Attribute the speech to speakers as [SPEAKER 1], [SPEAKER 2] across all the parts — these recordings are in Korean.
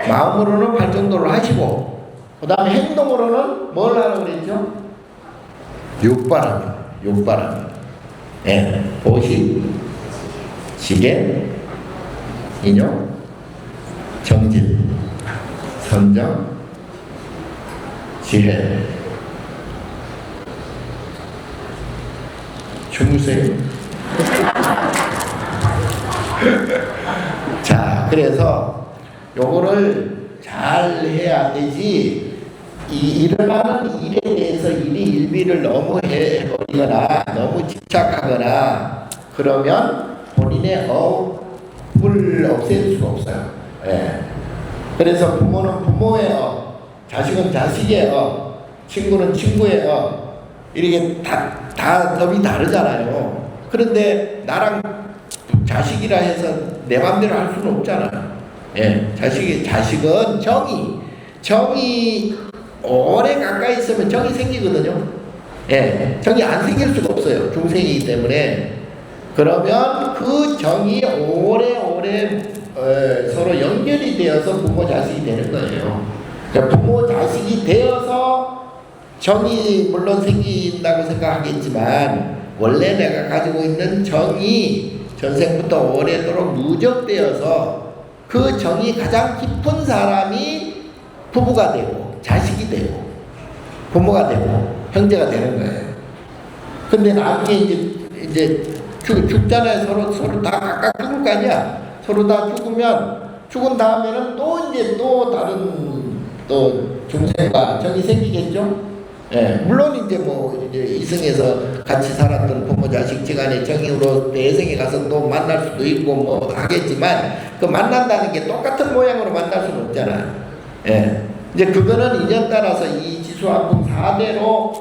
[SPEAKER 1] 마음으로는 발전도를 하시고, 그 다음에 행동으로는 뭘 하라고 그랬죠? 육바람이. 예, 보식, 지혜, 인용, 정진, 선정, 지혜, 주무세요. 자, 그래서 요거를 잘 해야 되지, 일어나는 일에 대해서 일희일비를 너무 해버리거나 너무 집착하거나 그러면 본인의 업을 없앨 수가 없어요. 예. 그래서 부모는 부모의 업, 자식은 자식의 업, 친구는 친구의 업, 이렇게 다 업이 다르잖아요. 그런데 나랑 자식이라 해서 내 맘대로 할 수는 없잖아요. 예. 자식은 정이 오래 가까이 있으면 정이 생기거든요. 예. 정이 안 생길 수가 없어요. 중생이기 때문에. 그러면 그 정이 오래오래 서로 연결이 되어서 부모 자식이 되는 거예요. 그러니까 부모 자식이 되어서 정이 물론 생긴다고 생각하겠지만, 원래 내가 가지고 있는 정이 전생부터 오래도록 누적되어서 그 정이 가장 깊은 사람이 부부가 되고 자식이 되고 부모가 되고 형제가 되는 거예요. 근데 나중에 이제 죽잖아요. 서로 다 각각 죽을 거 아니야. 서로 다 죽은 다음에는 또 다른 중생과 정이 생기겠죠. 예, 물론 이제 이승에서 같이 살았던 부모 자식 지간의 정으로 내생에 가서 또 만날 수도 있고 하겠지만, 그 만난다는 게 똑같은 모양으로 만날 수는 없잖아요. 예, 이제 그거는 인연 따라서 이 지수화풍 4대로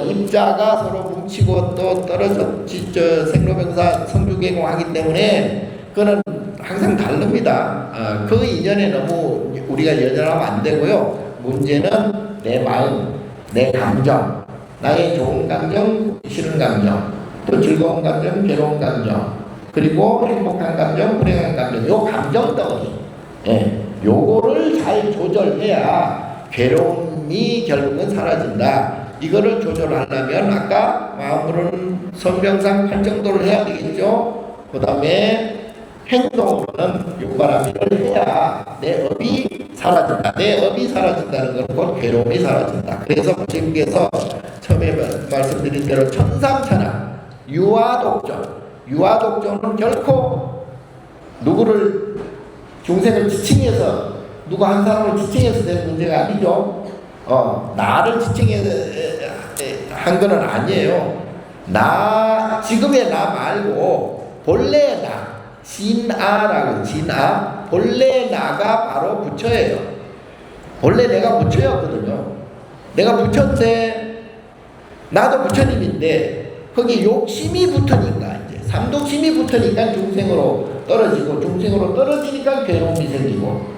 [SPEAKER 1] 입자가 서로 뭉치고 또 떨어져 생로병사 성주개공하기 때문에 그거는 항상 다릅니다. 그 인연에 너무 우리가 연연하면 안 되고요. 문제는 내 마음, 내 감정, 나의 좋은 감정, 싫은 감정, 또 즐거운 감정, 괴로운 감정, 그리고 행복한 감정, 불행한 감정, 요 감정 덩어리, 예, 요거를 잘 조절해야 괴로움이 결국은 사라진다. 이거를 조절하려면 아까 마음으로는 선명상 팔정도를 해야 되겠죠. 그 다음에 행동으로는 육바라밀을 해야 내 업이 사라진다. 내 업이 사라진다는 건 곧 괴로움이 사라진다. 그래서 부처님께서 처음에 말씀드린 대로 천삼천하 유아독존은 결코 누구를 중생을 지칭해서 누구 한 사람을 지칭해서 되는 문제가 아니죠. 나를 지칭해서 한 거는 아니에요. 지금의 나 말고 본래의 나, 진아라고, 본래 나가 바로 부처예요. 본래 내가 부처였거든요. 내가 부처인데, 나도 부처님인데, 거기 욕심이 붙으니까, 이제 삼독심이 붙으니까 중생으로 떨어지니까 괴로움이 생기고,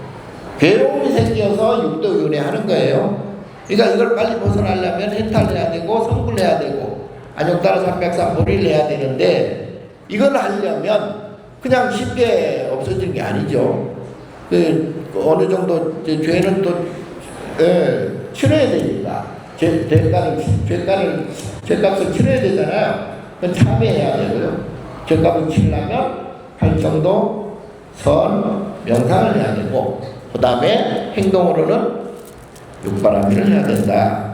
[SPEAKER 1] 괴로움이 생겨서 육도윤회 하는 거예요. 그러니까 이걸 빨리 벗어나려면 해탈해야 되고, 성불해야 되고, 안욕따라 삼백삼 보리를 해야 되는데, 이걸 하려면 그냥 쉽게 없어지는 게 아니죠. 어느 정도 죄는 또 치러야 되니까 죄값을 치러야 되잖아요. 그건 참여해야 되고요. 죄값을 치려면 팔정도, 선, 명상을 해야 되고, 그 다음에 행동으로는 육바라밀을 해야 된다.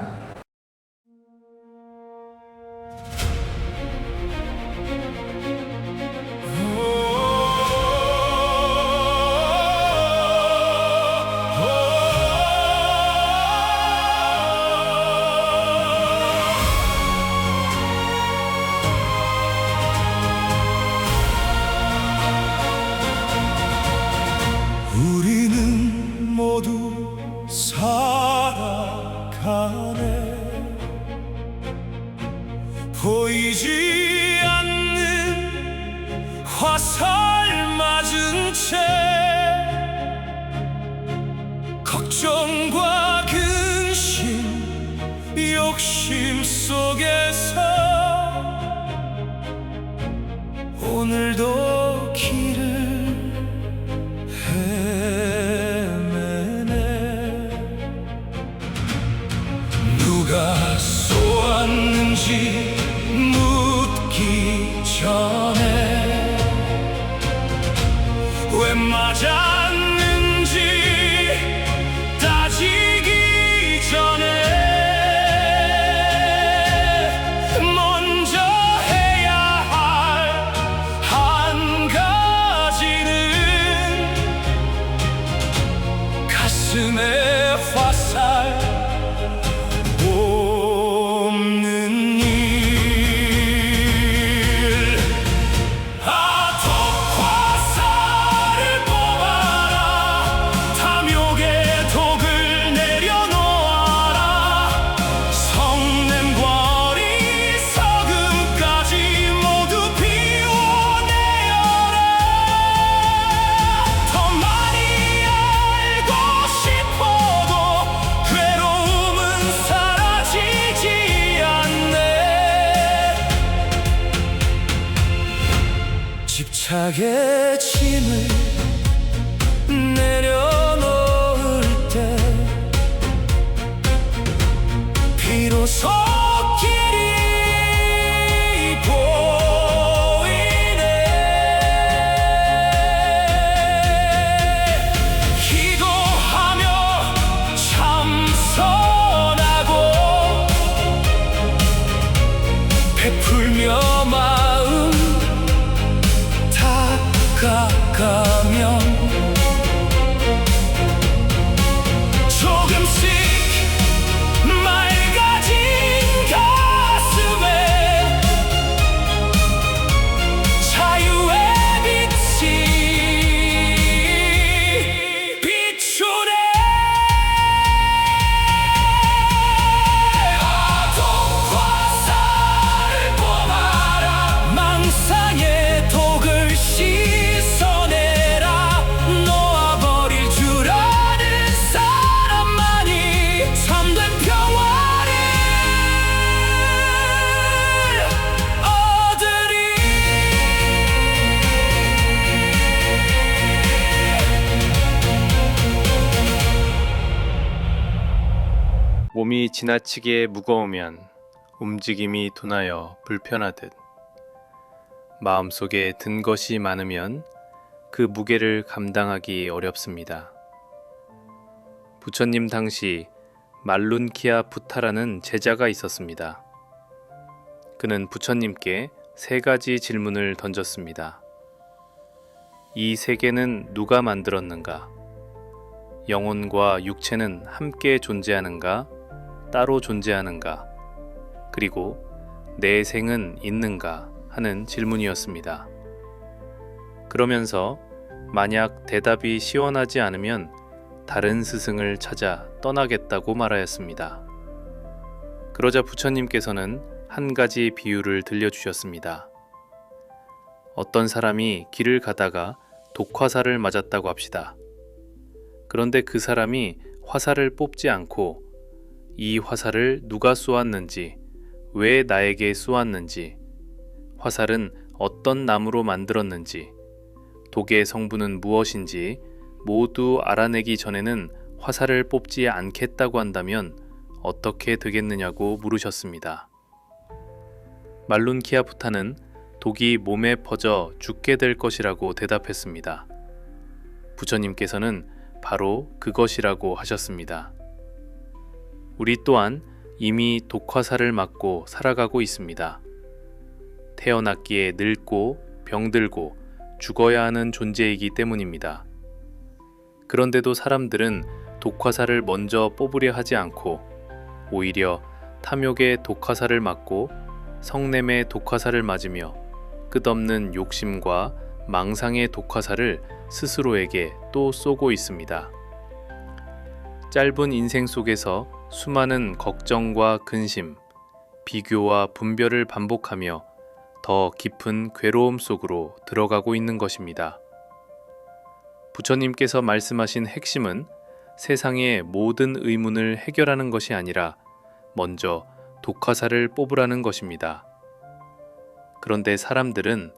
[SPEAKER 2] 우리는 모두 살아가네. 보이지 않는 화살 맞은 채 걱정과 근심, 욕심 속에서 오늘도 길을 헤매네. 가슴에 화살 없는 일 독화살을 뽑아라 탐욕의 독을 내려놓아라 성냄과 어리석음까지 모두 비워내어라 더 많이 알고 싶어도 괴로움은 사라지지 않네 집착의 짐을 내려놓을 때 비로소 길이 보이네 기도하며 참선하고 베풀며 마음 닦아가면 조금씩 맑아진 가슴에 자유의 빛이 비추네 독화살을 뽑아라 망상의 독을 씻어내라 놓아버릴 줄 아는 사람만이 참된 평화를 얻으리
[SPEAKER 3] 몸이 지나치게 무거우면 움직임이 둔하여 불편하듯 마음속에 든 것이 많으면 그 무게를 감당하기 어렵습니다. 부처님 당시 말룬키아 부타라는 제자가 있었습니다. 그는 부처님께 3가지 질문을 던졌습니다. 이 세계는 누가 만들었는가? 영혼과 육체는 함께 존재하는가? 따로 존재하는가? 그리고 내 생은 있는가? 하는 질문이었습니다. 그러면서 만약 대답이 시원하지 않으면 다른 스승을 찾아 떠나겠다고 말하였습니다. 그러자 부처님께서는 한 가지 비유를 들려주셨습니다. 어떤 사람이 길을 가다가 독화살을 맞았다고 합시다. 그런데 그 사람이 화살을 뽑지 않고 이 화살을 누가 쏘았는지, 왜 나에게 쏘았는지, 화살은 어떤 나무로 만들었는지, 독의 성분은 무엇인지 모두 알아내기 전에는 화살을 뽑지 않겠다고 한다면 어떻게 되겠느냐고 물으셨습니다. 말룬키아 부타는 독이 몸에 퍼져 죽게 될 것이라고 대답했습니다. 부처님께서는 바로 그것이라고 하셨습니다. 우리 또한 이미 독화살을 맞고 살아가고 있습니다. 태어났기에 늙고 병들고 죽어야 하는 존재이기 때문입니다. 그런데도 사람들은 독화살을 먼저 뽑으려 하지 않고 오히려 탐욕의 독화살을 맞고 성냄의 독화살을 맞으며 끝없는 욕심과 망상의 독화살을 스스로에게 또 쏘고 있습니다. 짧은 인생 속에서 수많은 걱정과 근심, 비교와 분별을 반복하며 더 깊은 괴로움 속으로 들어가고 있는 것입니다. 부처님께서 말씀하신 핵심은 세상의 모든 의문을 해결하는 것이 아니라 먼저 독화살을 뽑으라는 것입니다. 그런데 사람들은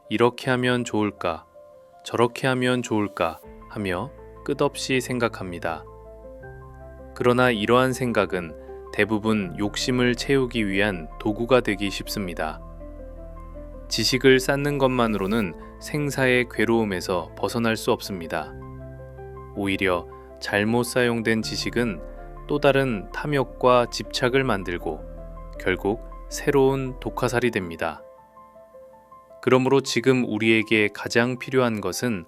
[SPEAKER 3] 이렇게 하면 좋을까, 저렇게 하면 좋을까 하며 끝없이 생각합니다. 그러나 이러한 생각은 대부분 욕심을 채우기 위한 도구가 되기 쉽습니다. 지식을 쌓는 것만으로는 생사의 괴로움에서 벗어날 수 없습니다. 오히려 잘못 사용된 지식은 또 다른 탐욕과 집착을 만들고 결국 새로운 독화살이 됩니다. 그러므로 지금 우리에게 가장 필요한 것은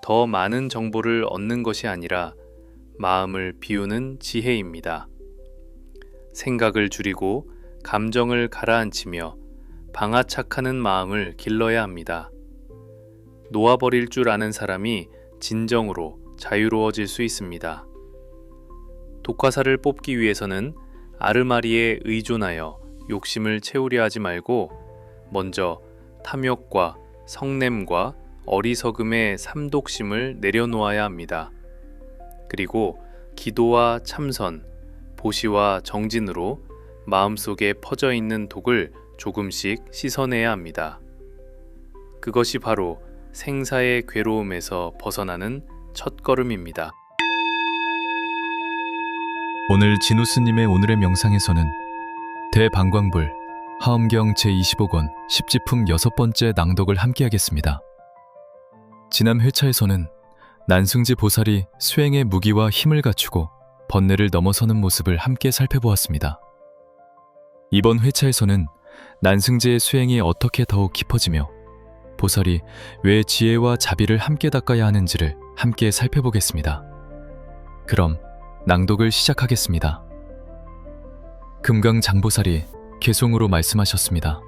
[SPEAKER 3] 더 많은 정보를 얻는 것이 아니라 마음을 비우는 지혜입니다. 생각을 줄이고 감정을 가라앉히며 방아착하는 마음을 길러야 합니다. 놓아버릴 줄 아는 사람이 진정으로 자유로워질 수 있습니다. 독화살을 뽑기 위해서는 아르마리에 의존하여 욕심을 채우려 하지 말고 먼저 탐욕과 성냄과 어리석음의 삼독심을 내려놓아야 합니다. 그리고 기도와 참선, 보시와 정진으로 마음속에 퍼져 있는 독을 조금씩 씻어내야 합니다. 그것이 바로 생사의 괴로움에서 벗어나는 첫걸음입니다.
[SPEAKER 4] 오늘 진우 스님의 오늘의 명상에서는 대방광불 화엄경 제25권 10지품 6번째 낭독을 함께 하겠습니다. 지난 회차에서는 난승지 보살이 수행의 무기와 힘을 갖추고 번뇌를 넘어서는 모습을 함께 살펴보았습니다. 이번 회차에서는 난승지의 수행이 어떻게 더욱 깊어지며 보살이 왜 지혜와 자비를 함께 닦아야 하는지를 함께 살펴보겠습니다. 그럼 낭독을 시작하겠습니다. 금강장보살이 개송으로 말씀하셨습니다.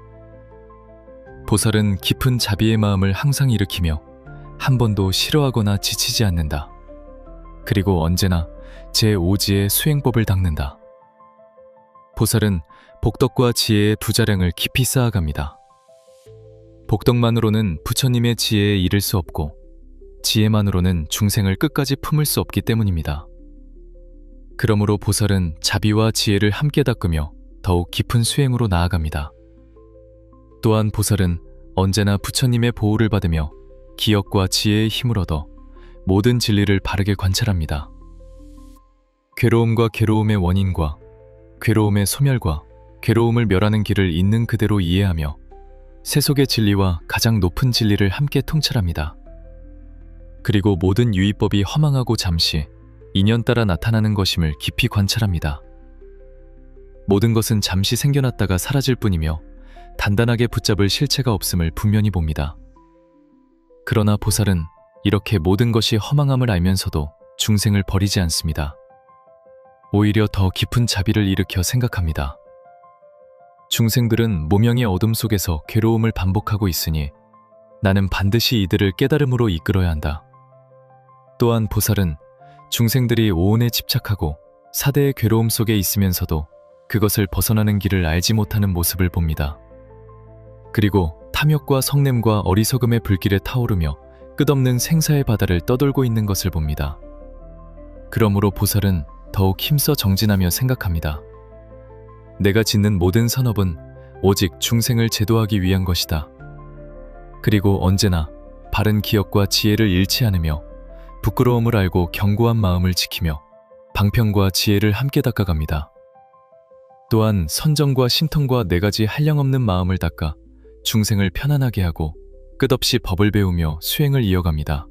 [SPEAKER 4] 보살은 깊은 자비의 마음을 항상 일으키며 한 번도 싫어하거나 지치지 않는다. 그리고 언제나 제5지의 수행법을 닦는다. 보살은 복덕과 지혜의 두 자량을 깊이 쌓아갑니다. 복덕만으로는 부처님의 지혜에 이를 수 없고 지혜만으로는 중생을 끝까지 품을 수 없기 때문입니다. 그러므로 보살은 자비와 지혜를 함께 닦으며 더욱 깊은 수행으로 나아갑니다. 또한 보살은 언제나 부처님의 보호를 받으며 기억과 지혜의 힘을 얻어 모든 진리를 바르게 관찰합니다. 괴로움과 괴로움의 원인과 괴로움의 소멸과 괴로움을 멸하는 길을 있는 그대로 이해하며 세속의 진리와 가장 높은 진리를 함께 통찰합니다. 그리고 모든 유의법이 허망하고 잠시 인연 따라 나타나는 것임을 깊이 관찰합니다. 모든 것은 잠시 생겨났다가 사라질 뿐이며 단단하게 붙잡을 실체가 없음을 분명히 봅니다. 그러나 보살은 이렇게 모든 것이 허망함을 알면서도 중생을 버리지 않습니다. 오히려 더 깊은 자비를 일으켜 생각합니다. 중생들은 무명의 어둠 속에서 괴로움을 반복하고 있으니 나는 반드시 이들을 깨달음으로 이끌어야 한다. 또한 보살은 중생들이 오온에 집착하고 사대의 괴로움 속에 있으면서도 그것을 벗어나는 길을 알지 못하는 모습을 봅니다. 그리고 탐욕과 성냄과 어리석음의 불길에 타오르며 끝없는 생사의 바다를 떠돌고 있는 것을 봅니다. 그러므로 보살은 더욱 힘써 정진하며 생각합니다. 내가 짓는 모든 산업은 오직 중생을 제도하기 위한 것이다. 그리고 언제나 바른 기억과 지혜를 잃지 않으며 부끄러움을 알고 견고한 마음을 지키며 방편과 지혜를 함께 닦아갑니다. 또한 선정과 신통과 4가지 한량없는 마음을 닦아 중생을 편안하게 하고 끝없이 법을 배우며 수행을 이어갑니다.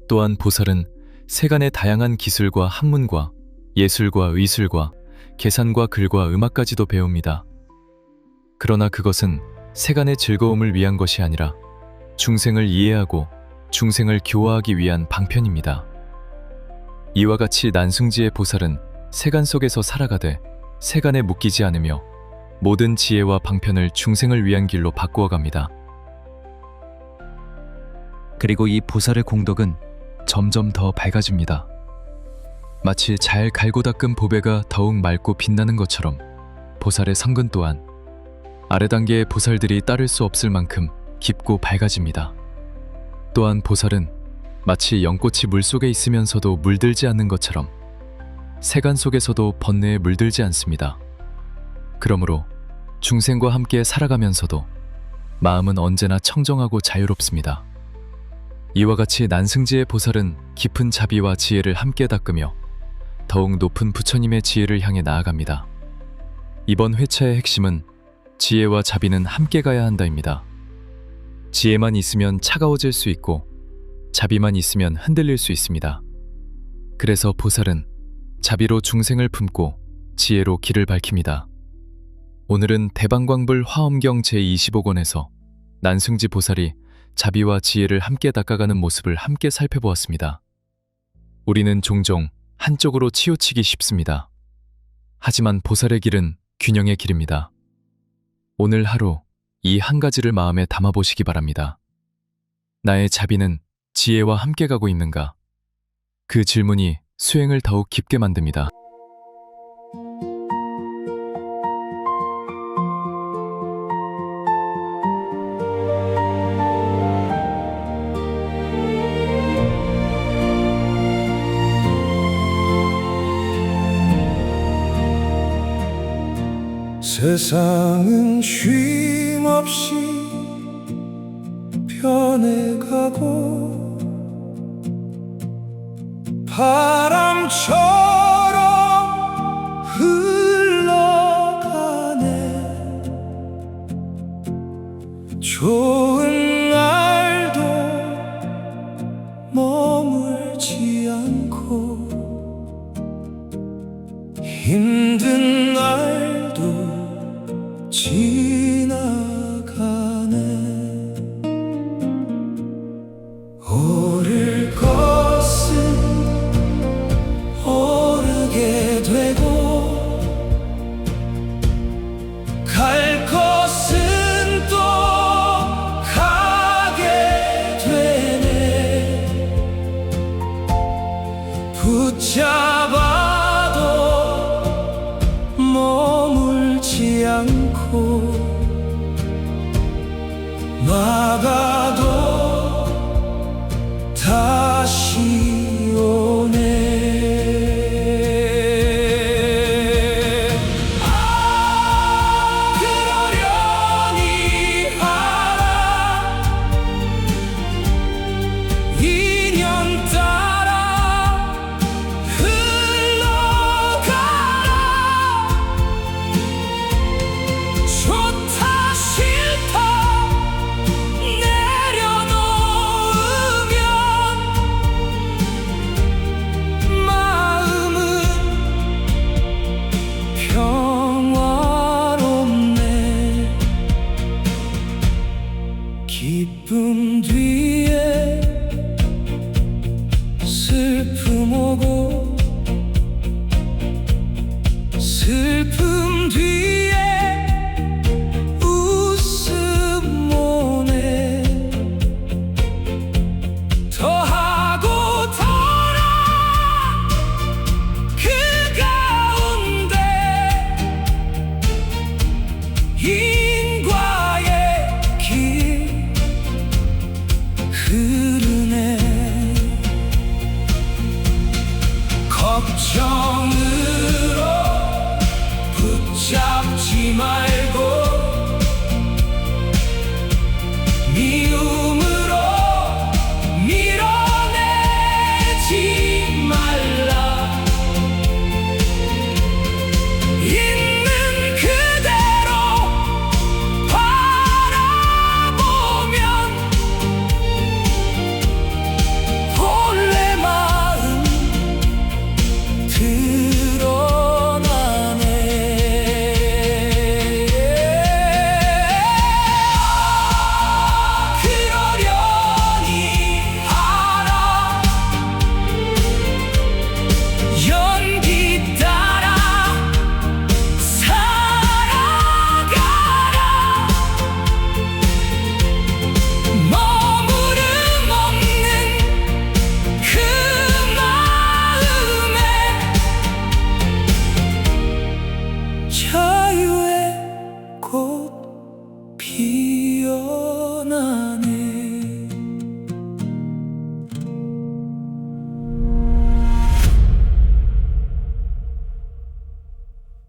[SPEAKER 4] 또한 보살은 세간의 다양한 기술과 학문과 예술과 의술과 계산과 글과 음악까지도 배웁니다. 그러나 그것은 세간의 즐거움을 위한 것이 아니라 중생을 이해하고 중생을 교화하기 위한 방편입니다. 이와 같이 난승지의 보살은 세간 속에서 살아가되 세간에 묶이지 않으며 모든 지혜와 방편을 중생을 위한 길로 바꾸어 갑니다. 그리고 이 보살의 공덕은 점점 더 밝아집니다. 마치 잘 갈고 닦은 보배가 더욱 맑고 빛나는 것처럼 보살의 성근 또한 아래 단계의 보살들이 따를 수 없을 만큼 깊고 밝아집니다. 또한 보살은 마치 연꽃이 물속에 있으면서도 물들지 않는 것처럼 세간 속에서도 번뇌에 물들지 않습니다. 그러므로 중생과 함께 살아가면서도 마음은 언제나 청정하고 자유롭습니다. 이와 같이 난승지의 보살은 깊은 자비와 지혜를 함께 닦으며 더욱 높은 부처님의 지혜를 향해 나아갑니다. 이번 회차의 핵심은 지혜와 자비는 함께 가야 한다입니다. 지혜만 있으면 차가워질 수 있고 자비만 있으면 흔들릴 수 있습니다. 그래서 보살은 자비로 중생을 품고 지혜로 길을 밝힙니다. 오늘은 대방광불 화엄경 제25권에서 난승지 보살이 자비와 지혜를 함께 닦아가는 모습을 함께 살펴보았습니다. 우리는 종종 한쪽으로 치우치기 쉽습니다. 하지만 보살의 길은 균형의 길입니다. 오늘 하루 이 한 가지를 마음에 담아보시기 바랍니다. 나의 자비는 지혜와 함께 가고 있는가? 그 질문이 수행을 더욱 깊게 만듭니다.
[SPEAKER 5] 세상은 쉼없이 변해가고 바람처럼 흘러가네. 좋은 날도 머물지 않고 힘든 날도 지나가네. 오를 것은 오르게 되고 갈 것은 또 가게 되네. 붙잡아도 머물지 않고 막아도 다시 오네. 그러려니 하라. 인연 따라 흘러가라. 좋다 싫다 내려놓으면 마음은 평화롭네. 기쁨 뒤에 슬픔 오고 슬픔 뒤에 웃음 오네. 더하고 더라 그 가운데 인과의 길 흐르네. 걱정으로 붙잡지 말고 미움으로 밀어내지 말라. 있는 그대로 바라보면 본래 마음 드러나네. 그러려니 하라. 연기 따라 살아가라. 머무름 없는 그 마음에 자유의 꽃 피어나.